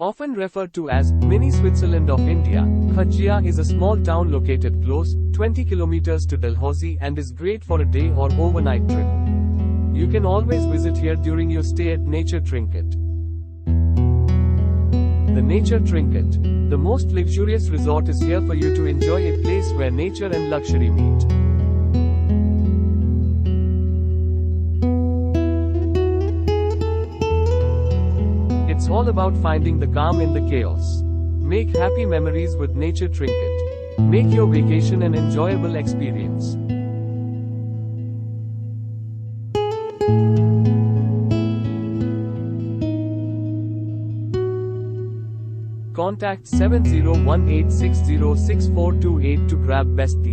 Often referred to as mini Switzerland of India, Khajjiar is a small town located close, 20 kilometers to Dalhousie and is great for a day or overnight trip. You can always visit here during your stay at Nature Trinket. The Nature Trinket. The most luxurious resort is here for you to enjoy a place where nature and luxury meet. It's all about finding the calm in the chaos. Make happy memories with Nature Trinket. Make your vacation an enjoyable experience. Contact 7018606428 to grab best deals.